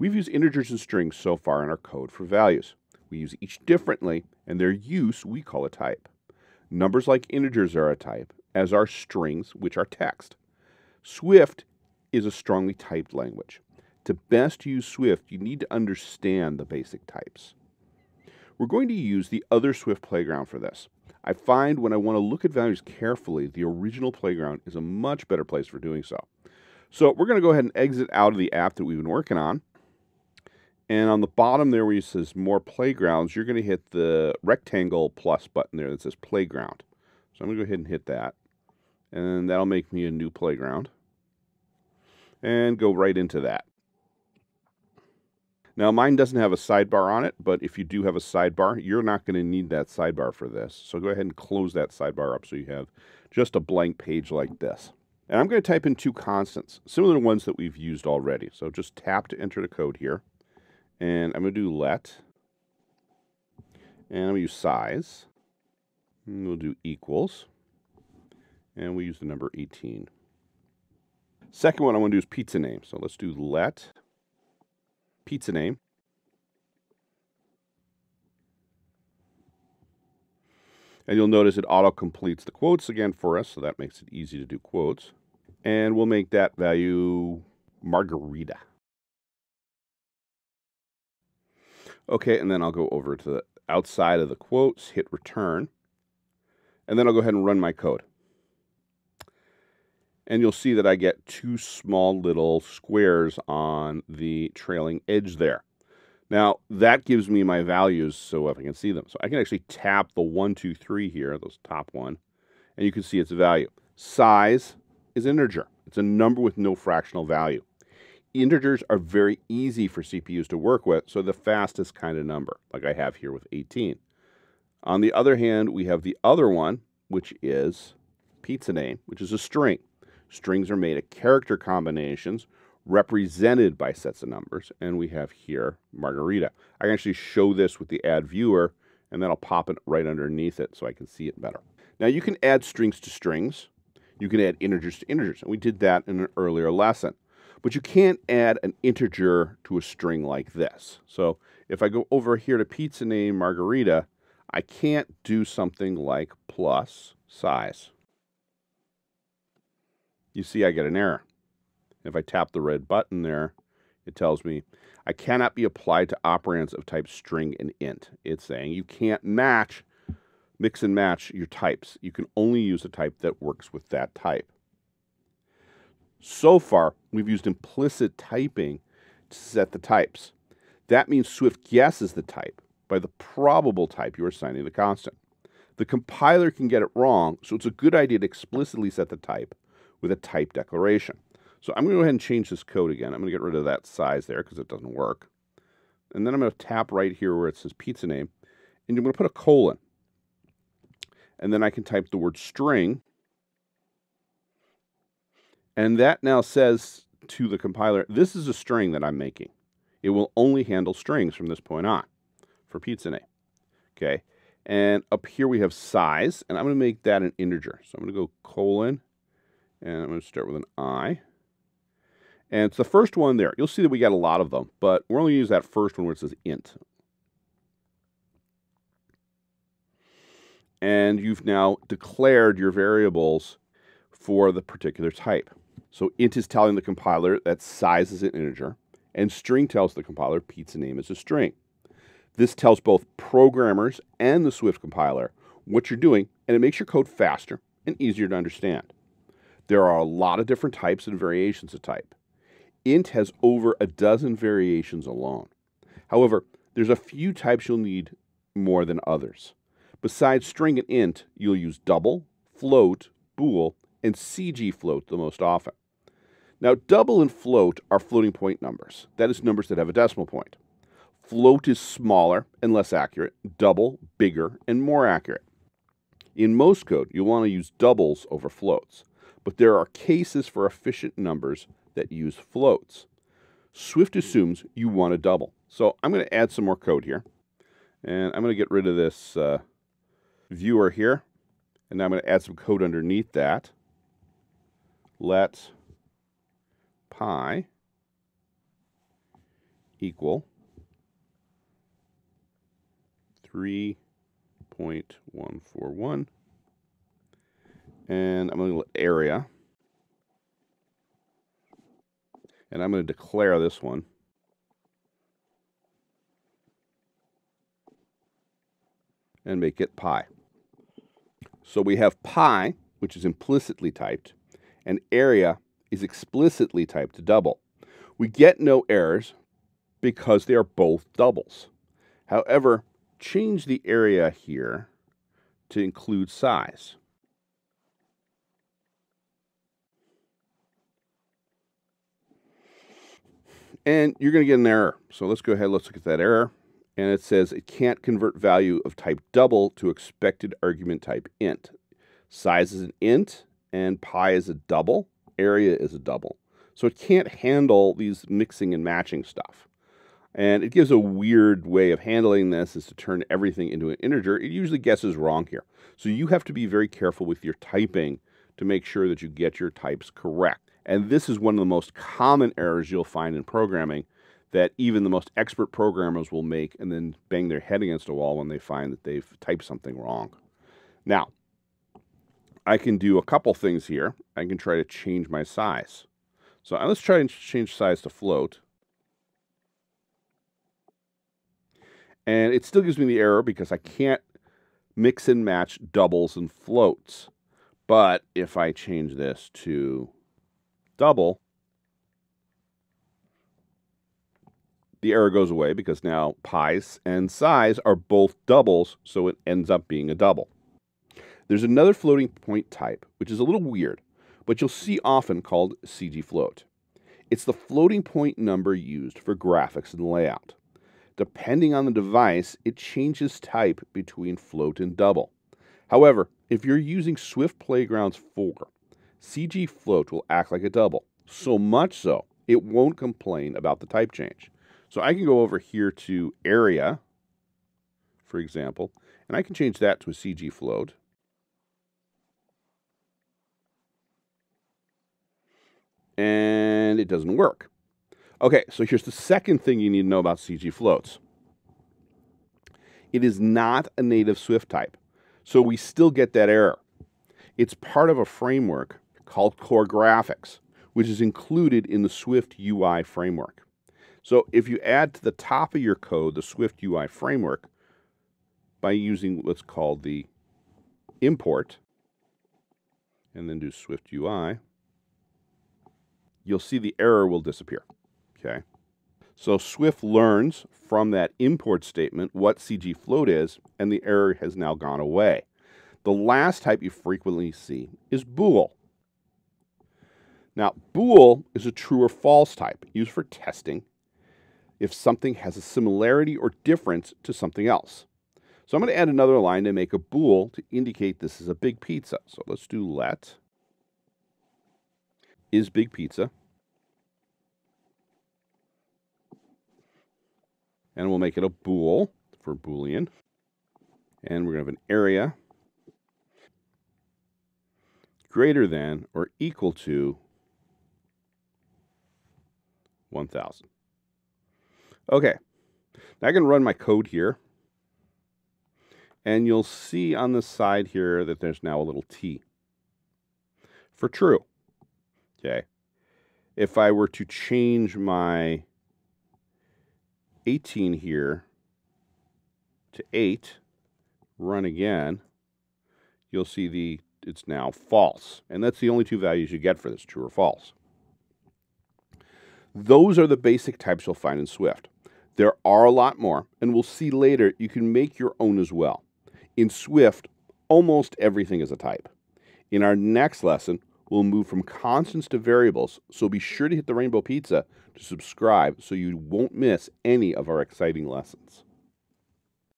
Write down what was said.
We've used integers and strings so far in our code for values. We use each differently, and their use we call a type. Numbers like integers are a type, as are strings, which are text. Swift is a strongly typed language. To best use Swift, you need to understand the basic types. We're going to use the other Swift playground for this. I find when I want to look at values carefully, the original playground is a much better place for doing so. So we're going to go ahead and exit out of the app that we've been working on. And on the bottom there where it says More Playgrounds, you're going to hit the rectangle plus button there that says Playground. So I'm going to go ahead and hit that. And that'll make me a new playground. And go right into that. Now mine doesn't have a sidebar on it, but if you do have a sidebar, you're not going to need that sidebar for this. So go ahead and close that sidebar up so you have just a blank page like this. And I'm going to type in two constants, similar to ones that we've used already. So just tap to enter the code here. And I'm going to do let. And I'm going to use size. And we'll do equals. And we use the number 18. Second one I want to do is pizza name. So let's do let pizza name. And you'll notice it auto-completes the quotes again for us, so that makes it easy to do quotes. And we'll make that value margarita. Okay, and then I'll go over to the outside of the quotes, hit return, and then I'll go ahead and run my code. And you'll see that I get two small little squares on the trailing edge there. Now, that gives me my values so if I can see them. So I can actually tap the 1, 2, 3 here, those top one, and you can see its value. Size is integer. It's a number with no fractional value. Integers are very easy for CPUs to work with, so the fastest kind of number, like I have here with 18. On the other hand, we have the other one, which is pizza name, which is a string. Strings are made of character combinations represented by sets of numbers, and we have here margarita. I can actually show this with the add viewer, and then I'll pop it right underneath it so I can see it better. Now you can add strings to strings. You can add integers to integers, and we did that in an earlier lesson. But you can't add an integer to a string like this. So if I go over here to pizza name margarita, I can't do something like plus size. You see I get an error. If I tap the red button there, it tells me I cannot be applied to operands of type string and int. It's saying you can't mix and match your types. You can only use a type that works with that type. So far, we've used implicit typing to set the types. That means Swift guesses the type by the probable type you're assigning the constant. The compiler can get it wrong, so it's a good idea to explicitly set the type with a type declaration. So I'm going to go ahead and change this code again. I'm going to get rid of that size there because it doesn't work. And then I'm going to tap right here where it says pizza name, and I'm going to put a colon. And then I can type the word string. And that now says to the compiler, this is a string that I'm making. It will only handle strings from this point on for pizza name. Okay. And up here we have size, and I'm going to make that an integer. So I'm going to go colon, and I'm going to start with an I. And it's the first one there. You'll see that we got a lot of them, but we're only going to use that first one where it says int. And you've now declared your variables for the particular type. So int is telling the compiler that size is an integer, and string tells the compiler pizza name is a string. This tells both programmers and the Swift compiler what you're doing, and it makes your code faster and easier to understand. There are a lot of different types and variations of type. Int has over a dozen variations alone. However, there's a few types you'll need more than others. Besides string and int, you'll use double, float, bool, and CGFloat the most often. Now, double and float are floating point numbers. That is numbers that have a decimal point. Float is smaller and less accurate. Double, bigger and more accurate. In most code, you'll want to use doubles over floats, but there are cases for efficient numbers that use floats. Swift assumes you want a double. So I'm going to add some more code here, and I'm going to get rid of this viewer here, and now I'm going to add some code underneath that. Let pi equal 3.141, and I'm going to area, and I'm going to declare this one and make it pi. So we have pi, which is implicitly typed, and area is explicitly typed to double. We get no errors because they are both doubles. However, change the area here to include size. And you're going to get an error. So let's go ahead, let's look at that error. And it says it can't convert value of type double to expected argument type int. Size is an int, and pi is a double, area is a double. So it can't handle these mixing and matching stuff. And it gives a weird way of handling this is to turn everything into an integer. It usually guesses wrong here. So you have to be very careful with your typing to make sure that you get your types correct. And this is one of the most common errors you'll find in programming that even the most expert programmers will make and then bang their head against a wall when they find that they've typed something wrong. Now, I can do a couple things here. I can try to change my size. So let's try and change size to float. And it still gives me the error because I can't mix and match doubles and floats. But if I change this to double, the error goes away because now pi's and size are both doubles, so it ends up being a double. There's another floating point type, which is a little weird, but you'll see often called CGFloat. It's the floating point number used for graphics and layout. Depending on the device, it changes type between float and double. However, if you're using Swift Playgrounds 4, CGFloat will act like a double, so much so it won't complain about the type change. So I can go over here to area, for example, and I can change that to a CGFloat. And it doesn't work. Okay, so here's the second thing you need to know about CGFloats. It is not a native Swift type, so we still get that error. It's part of a framework called Core Graphics, which is included in the Swift UI framework. So if you add to the top of your code the Swift UI framework by using what's called the import, and then do Swift UI, you'll see the error will disappear. Okay. So Swift learns from that import statement what CGFloat is, and the error has now gone away. The last type you frequently see is Bool. Now, Bool is a true or false type used for testing if something has a similarity or difference to something else. So I'm going to add another line to make a bool to indicate this is a big pizza. So let's do let is big pizza. And we'll make it a bool for Boolean. And we're going to have an area greater than or equal to 1,000. Okay, now I can run my code here. And you'll see on the side here that there's now a little t for true. Okay. If I were to change my 18 here to 8, run again, you'll see it's now false. And that's the only two values you get for this, true or false. Those are the basic types you'll find in Swift. There are a lot more, and we'll see later you can make your own as well. In Swift, almost everything is a type. In our next lesson, we'll move from constants to variables, so be sure to hit the rainbow pizza to subscribe so you won't miss any of our exciting lessons.